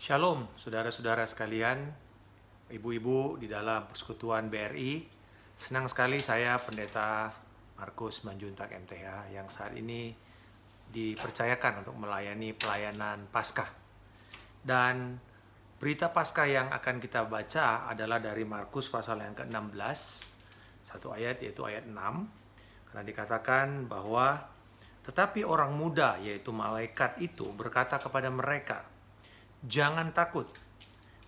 Shalom, saudara-saudara sekalian, ibu-ibu di dalam persekutuan BRI. Senang sekali saya Pendeta Markus Manjuntak MTH yang saat ini dipercayakan untuk melayani pelayanan Paskah. Dan berita Paskah yang akan kita baca adalah dari Markus pasal yang ke-16, satu ayat yaitu ayat 6. Karena dikatakan bahwa tetapi orang muda yaitu malaikat itu berkata kepada mereka, "Jangan takut,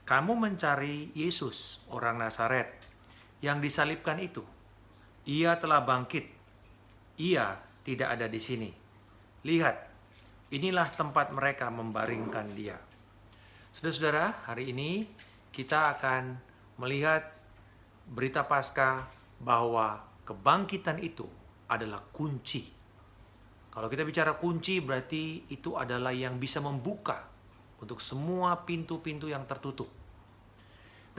kamu mencari Yesus, orang Nazaret, yang disalibkan itu. Ia telah bangkit. Ia tidak ada di sini. Lihat, inilah tempat mereka membaringkan dia." Saudara-saudara, hari ini kita akan melihat berita Paskah bahwa kebangkitan itu adalah kunci. Kalau kita bicara kunci, berarti itu adalah yang bisa membuka untuk semua pintu-pintu yang tertutup.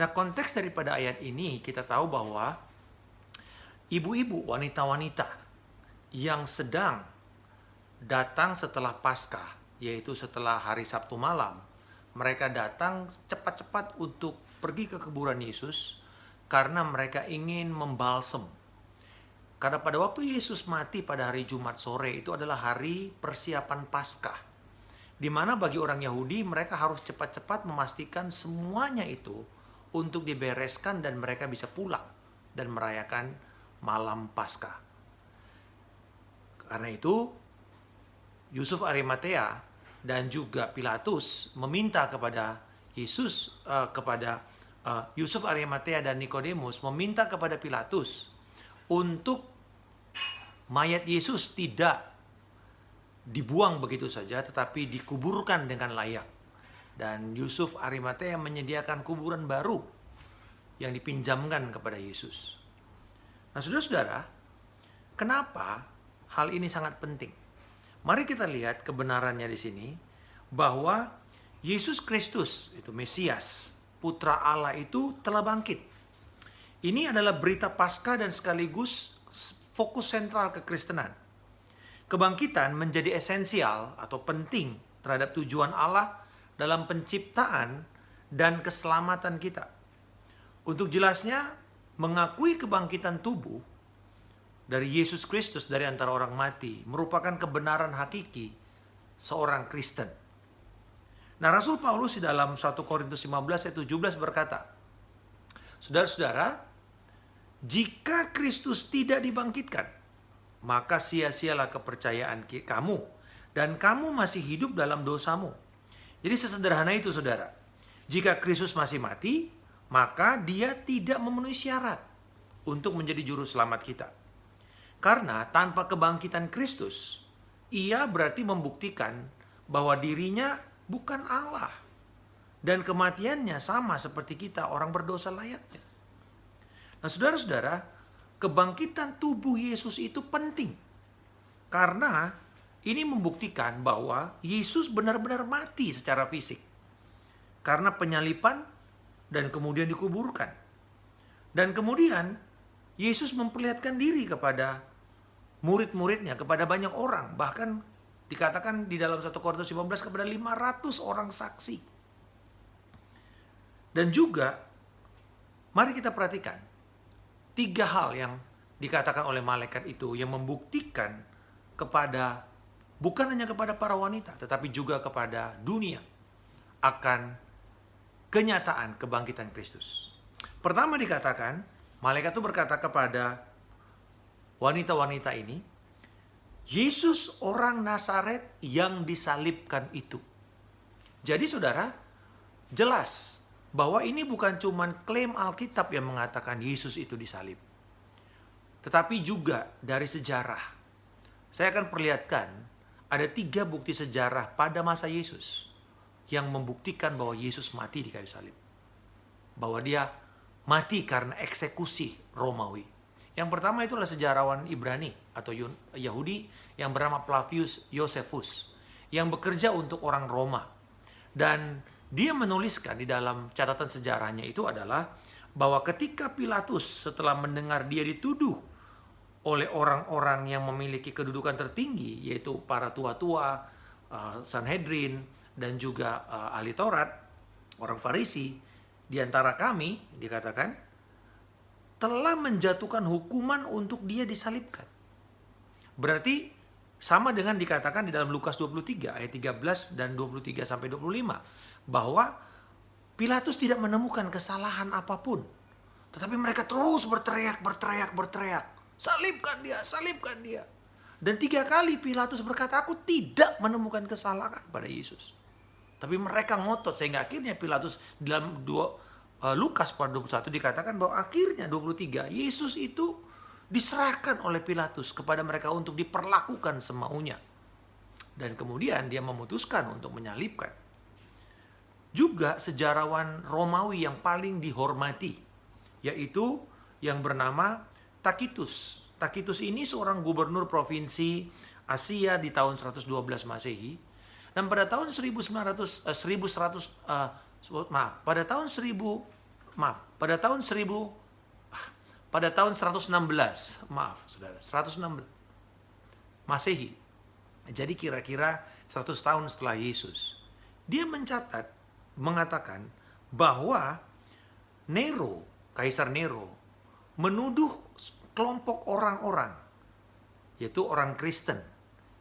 Nah, konteks daripada ayat ini kita tahu bahwa ibu-ibu, wanita-wanita yang sedang datang setelah Paskah, yaitu setelah hari Sabtu malam, mereka datang cepat-cepat untuk pergi ke kuburan Yesus karena mereka ingin membalsem. Karena pada waktu Yesus mati pada hari Jumat sore itu adalah hari persiapan Paskah, di mana bagi orang Yahudi mereka harus cepat-cepat memastikan semuanya itu untuk dibereskan dan mereka bisa pulang dan merayakan malam Paskah. Karena itu Yusuf Arimatea dan juga Pilatus meminta kepada Yusuf Arimatea dan Nikodemus meminta kepada Pilatus untuk mayat Yesus tidak dibuang begitu saja, tetapi dikuburkan dengan layak. Dan Yusuf Arimatea menyediakan kuburan baru yang dipinjamkan kepada Yesus. Nah, saudara-saudara, kenapa hal ini sangat penting? Mari kita lihat kebenarannya di sini, bahwa Yesus Kristus, itu Mesias, Putra Allah itu telah bangkit. Ini adalah berita Paskah dan sekaligus fokus sentral kekristenan. Kebangkitan menjadi esensial atau penting terhadap tujuan Allah dalam penciptaan dan keselamatan kita. Untuk jelasnya, mengakui kebangkitan tubuh dari Yesus Kristus dari antara orang mati merupakan kebenaran hakiki seorang Kristen. Nah, Rasul Paulus di dalam 1 Korintus 15 ayat 17 berkata, "Saudara-saudara, jika Kristus tidak dibangkitkan, maka sia-sialah kepercayaan kamu, dan kamu masih hidup dalam dosamu." Jadi sesederhana itu, saudara. Jika Kristus masih mati, maka dia tidak memenuhi syarat untuk menjadi juru selamat kita. Karena tanpa kebangkitan Kristus, ia berarti membuktikan bahwa dirinya bukan Allah. Dan kematiannya sama seperti kita, orang berdosa layaknya. Nah, saudara-saudara, kebangkitan tubuh Yesus itu penting. Karena ini membuktikan bahwa Yesus benar-benar mati secara fisik. Karena penyalipan dan kemudian dikuburkan. Dan kemudian Yesus memperlihatkan diri kepada murid-muridnya, kepada banyak orang. Bahkan dikatakan di dalam 1 Korintus 15 kepada 500 orang saksi. Dan juga mari kita perhatikan 3 hal yang dikatakan oleh malaikat itu yang membuktikan kepada, bukan hanya kepada para wanita, tetapi juga kepada dunia akan kenyataan kebangkitan Kristus. Pertama dikatakan, malaikat itu berkata kepada wanita-wanita ini, "Yesus orang Nazaret yang disalibkan itu." Jadi saudara, jelas bahwa ini bukan cuma klaim Alkitab yang mengatakan Yesus itu disalib, tetapi juga dari sejarah. Saya akan perlihatkan ada 3 bukti sejarah pada masa Yesus yang membuktikan bahwa Yesus mati di kayu salib. Bahwa dia mati karena eksekusi Romawi. Yang pertama itu adalah sejarawan Ibrani atau Yahudi yang bernama Flavius Josephus, yang bekerja untuk orang Roma. Dan dia menuliskan di dalam catatan sejarahnya itu adalah bahwa ketika Pilatus setelah mendengar dia dituduh oleh orang-orang yang memiliki kedudukan tertinggi, yaitu para tua-tua, Sanhedrin, dan juga ahli Taurat, orang Farisi di antara kami, dikatakan, telah menjatuhkan hukuman untuk dia disalibkan. Berarti sama dengan dikatakan di dalam Lukas 23 ayat 13 dan 23 sampai 25 bahwa Pilatus tidak menemukan kesalahan apapun. Tetapi mereka terus berteriak. Salibkan dia, salibkan dia. Dan 3 kali Pilatus berkata, aku tidak menemukan kesalahan pada Yesus. Tapi mereka ngotot sehingga akhirnya Pilatus dalam Lukas 21 dikatakan bahwa akhirnya 23 Yesus itu diserahkan oleh Pilatus kepada mereka untuk diperlakukan semaunya. Dan kemudian dia memutuskan untuk menyalibkan. Juga sejarawan Romawi yang paling dihormati, yaitu yang bernama Tacitus. Tacitus ini seorang gubernur provinsi Asia di tahun 112 Masehi. Dan pada tahun 116 Masehi. Jadi kira-kira 100 tahun setelah Yesus. Dia mengatakan bahwa Nero, Kaisar Nero, menuduh kelompok orang-orang, yaitu orang Kristen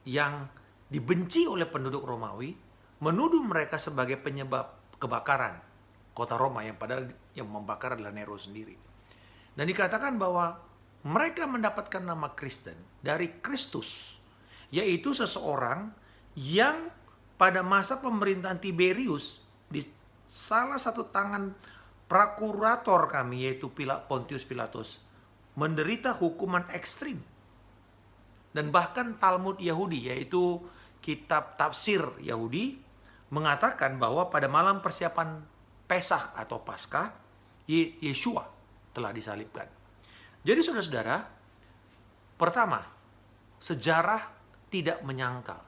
yang dibenci oleh penduduk Romawi, menuduh mereka sebagai penyebab kebakaran kota Roma, yang padahal yang membakar adalah Nero sendiri. Dan dikatakan bahwa mereka mendapatkan nama Kristen dari Kristus, yaitu seseorang yang pada masa pemerintahan Tiberius, di salah satu tangan prokurator kami, yaitu Pontius Pilatus, menderita hukuman ekstrim. Dan bahkan Talmud Yahudi, yaitu kitab tafsir Yahudi, mengatakan bahwa pada malam persiapan Pesach atau Paskah, Yeshua telah disalibkan. Jadi saudara-saudara, pertama, sejarah tidak menyangkal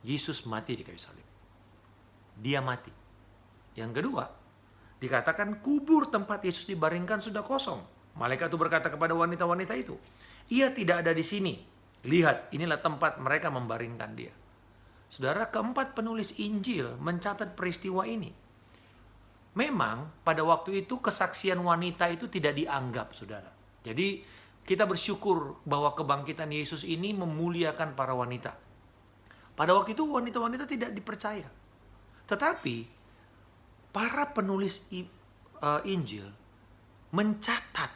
Yesus mati di kayu salib. Dia mati. Yang kedua, dikatakan kubur tempat Yesus dibaringkan sudah kosong. Malaikat itu berkata kepada wanita-wanita itu, ia tidak ada di sini. Lihat, inilah tempat mereka membaringkan dia. Saudara, keempat penulis Injil mencatat peristiwa ini. Memang pada waktu itu kesaksian wanita itu tidak dianggap, saudara. Jadi kita bersyukur bahwa kebangkitan Yesus ini memuliakan para wanita. Pada waktu itu wanita-wanita tidak dipercaya. Tetapi para penulis Injil mencatat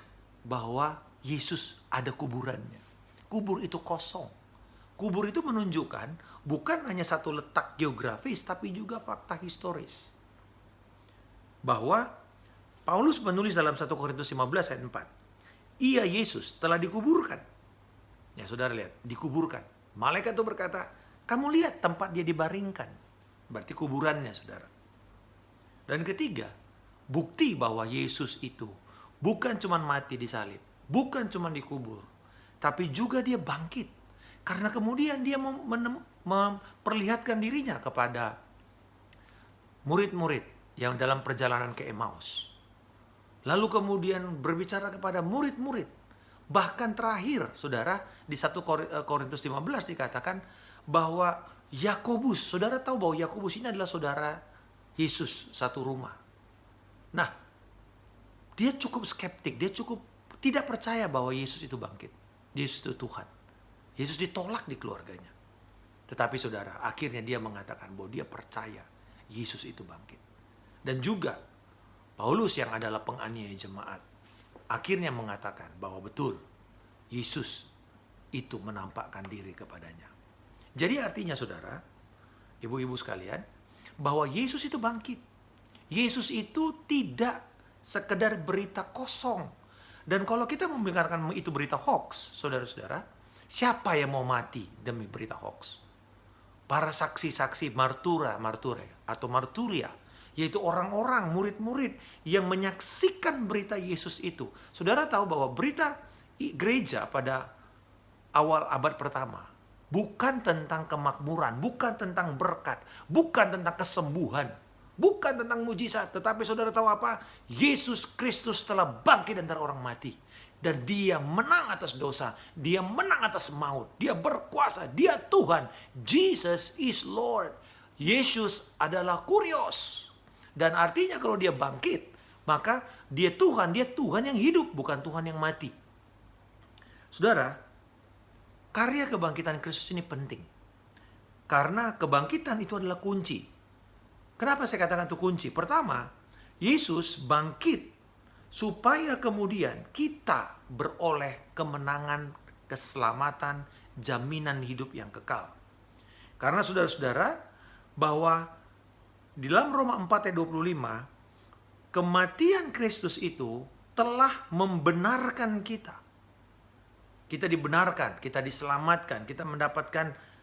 bahwa Yesus ada kuburannya. Kubur itu kosong. Kubur itu menunjukkan bukan hanya satu letak geografis, tapi juga fakta historis. Bahwa Paulus menulis dalam 1 Korintus 15 ayat 4. Ia, Yesus, telah dikuburkan. Ya saudara lihat, dikuburkan. Malaikat itu berkata, kamu lihat tempat dia dibaringkan. Berarti kuburannya, saudara. Dan ketiga, bukti bahwa Yesus itu bukan cuma mati di salib, bukan cuma dikubur, tapi juga dia bangkit. Karena kemudian dia memperlihatkan dirinya kepada murid-murid yang dalam perjalanan ke Emmaus. Lalu kemudian berbicara kepada murid-murid. Bahkan terakhir, saudara, di 1 Korintus 15 dikatakan bahwa Yakobus, saudara tahu bahwa Yakobus ini adalah saudara Yesus satu rumah. Nah, dia cukup skeptik, dia cukup tidak percaya bahwa Yesus itu bangkit. Yesus itu Tuhan. Yesus ditolak di keluarganya. Tetapi saudara, akhirnya dia mengatakan bahwa dia percaya Yesus itu bangkit. Dan juga Paulus yang adalah penganiaya jemaat akhirnya mengatakan bahwa betul Yesus itu menampakkan diri kepadanya. Jadi artinya saudara, ibu-ibu sekalian, bahwa Yesus itu bangkit. Yesus itu tidak sekedar berita kosong. Dan kalau kita memikirkan itu berita hoax, saudara-saudara, siapa yang mau mati demi berita hoax? Para saksi-saksi marturia, yaitu orang-orang, murid-murid yang menyaksikan berita Yesus itu. Saudara tahu bahwa berita gereja pada awal abad pertama bukan tentang kemakmuran, bukan tentang berkat, bukan tentang kesembuhan, bukan tentang mujizat. Tetapi saudara tahu apa? Yesus Kristus telah bangkit antara orang mati. Dan dia menang atas dosa, dia menang atas maut, dia berkuasa, dia Tuhan. Jesus is Lord. Yesus adalah Kurios. Dan artinya kalau dia bangkit, maka dia Tuhan yang hidup, bukan Tuhan yang mati. Saudara, karya kebangkitan Kristus ini penting. Karena kebangkitan itu adalah kunci. Kenapa saya katakan itu kunci? Pertama, Yesus bangkit supaya kemudian kita beroleh kemenangan, keselamatan, jaminan hidup yang kekal. Karena saudara-saudara, bahwa di dalam Roma 4 ayat 25, kematian Kristus itu telah membenarkan kita. Kita dibenarkan, kita diselamatkan, kita mendapatkan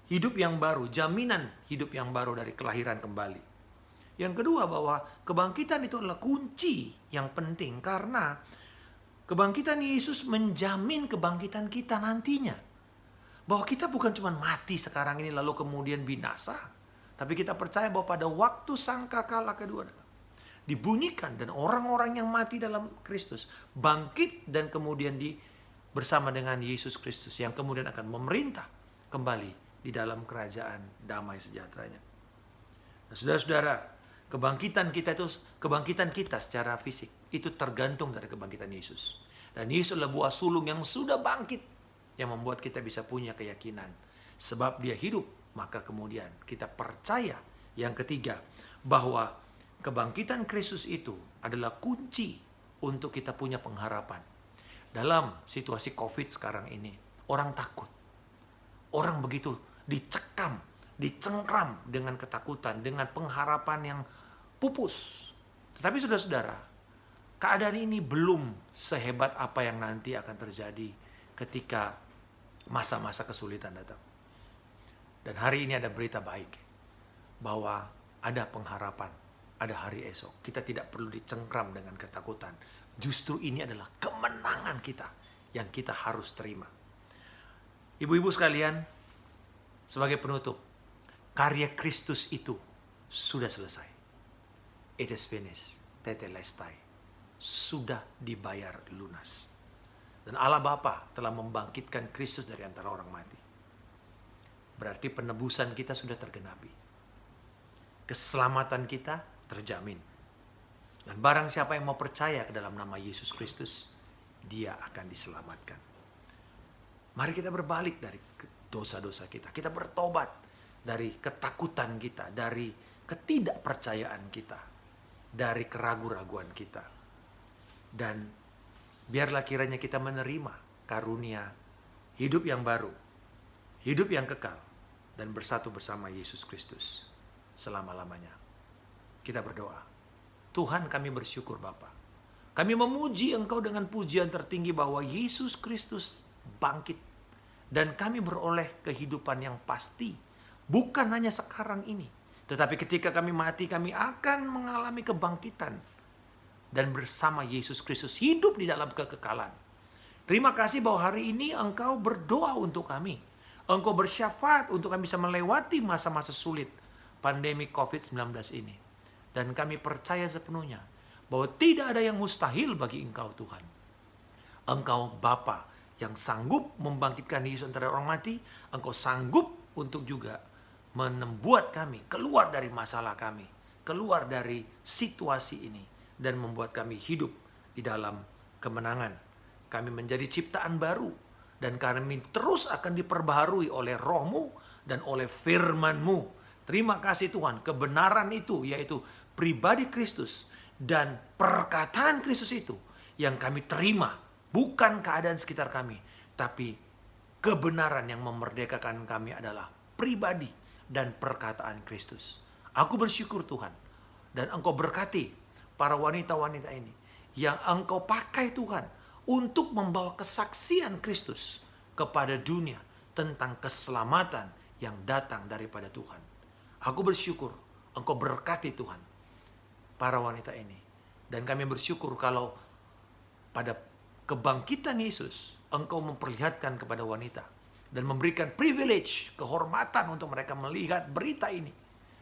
hidup yang baru, jaminan hidup yang baru dari kelahiran kembali. Yang kedua, bahwa kebangkitan itu adalah kunci yang penting karena kebangkitan Yesus menjamin kebangkitan kita nantinya. Bahwa kita bukan cuma mati sekarang ini lalu kemudian binasa. Tapi kita percaya bahwa pada waktu sangkakala kedua dibunyikan dan orang-orang yang mati dalam Kristus bangkit dan kemudian bersama dengan Yesus Kristus yang kemudian akan memerintah kembali di dalam kerajaan damai sejahteranya. Nah, saudara-saudara, kebangkitan kita secara fisik itu tergantung dari kebangkitan Yesus. Dan Yesus adalah buah sulung yang sudah bangkit, yang membuat kita bisa punya keyakinan. Sebab dia hidup, maka kemudian kita percaya. Yang ketiga, bahwa kebangkitan Kristus itu adalah kunci untuk kita punya pengharapan. Dalam situasi COVID sekarang ini, orang takut. Orang begitu dicekam, dicengkram dengan ketakutan, dengan pengharapan yang pupus. Tetapi saudara-saudara, keadaan ini belum sehebat apa yang nanti akan terjadi ketika masa-masa kesulitan datang. Dan hari ini ada berita baik, bahwa ada pengharapan, ada hari esok. Kita tidak perlu dicengkram dengan ketakutan. Justru ini adalah kemenangan kita yang kita harus terima. Ibu-ibu sekalian, sebagai penutup, karya Kristus itu sudah selesai. It is finished, tetelestai. Sudah dibayar lunas. Dan Allah Bapa telah membangkitkan Kristus dari antara orang mati. Berarti penebusan kita sudah tergenapi. Keselamatan kita terjamin. Dan barang siapa yang mau percaya ke dalam nama Yesus Kristus, dia akan diselamatkan. Mari kita berbalik dari dosa-dosa kita. Kita bertobat dari ketakutan kita, dari ketidakpercayaan kita, dari keraguan-raguan kita. Dan biarlah kiranya kita menerima karunia hidup yang baru, hidup yang kekal, dan bersatu bersama Yesus Kristus selama-lamanya. Kita berdoa. Tuhan, kami bersyukur Bapa. Kami memuji Engkau dengan pujian tertinggi bahwa Yesus Kristus bangkit. Dan kami beroleh kehidupan yang pasti. Bukan hanya sekarang ini. Tetapi ketika kami mati, kami akan mengalami kebangkitan. Dan bersama Yesus Kristus hidup di dalam kekekalan. Terima kasih bahwa hari ini Engkau berdoa untuk kami. Engkau bersyafaat untuk kami bisa melewati masa-masa sulit pandemi COVID-19 ini. Dan kami percaya sepenuhnya bahwa tidak ada yang mustahil bagi Engkau Tuhan. Engkau Bapa yang sanggup membangkitkan Yesus antara orang mati. Engkau sanggup untuk juga membuat kami keluar dari masalah kami. Keluar dari situasi ini. Dan membuat kami hidup di dalam kemenangan. Kami menjadi ciptaan baru. Dan kami terus akan diperbaharui oleh Roh-Mu dan oleh firman-Mu. Terima kasih Tuhan. Kebenaran itu yaitu pribadi Kristus dan perkataan Kristus itu yang kami terima. Bukan keadaan sekitar kami. Tapi kebenaran yang memerdekakan kami adalah pribadi dan perkataan Kristus. Aku bersyukur Tuhan. Dan Engkau berkati para wanita-wanita ini yang Engkau pakai Tuhan untuk membawa kesaksian Kristus kepada dunia tentang keselamatan yang datang daripada Tuhan. Aku bersyukur Engkau berkati Tuhan para wanita ini. Dan kami bersyukur kalau pada kebangkitan Yesus Engkau memperlihatkan kepada wanita dan memberikan privilege, kehormatan untuk mereka melihat berita ini.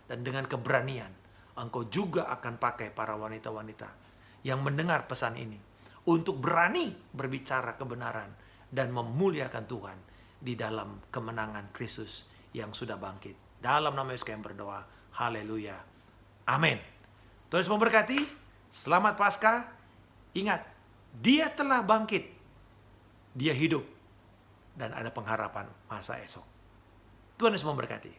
Dan dengan keberanian Engkau juga akan pakai para wanita-wanita yang mendengar pesan ini untuk berani berbicara kebenaran dan memuliakan Tuhan di dalam kemenangan Kristus yang sudah bangkit. Dalam nama Yesus kami berdoa. Haleluya. Amin. Tuhan Yesus memberkati. Selamat Paskah. Ingat, Dia telah bangkit. Dia hidup. Dan ada pengharapan masa esok. Tuhan Yesus memberkati.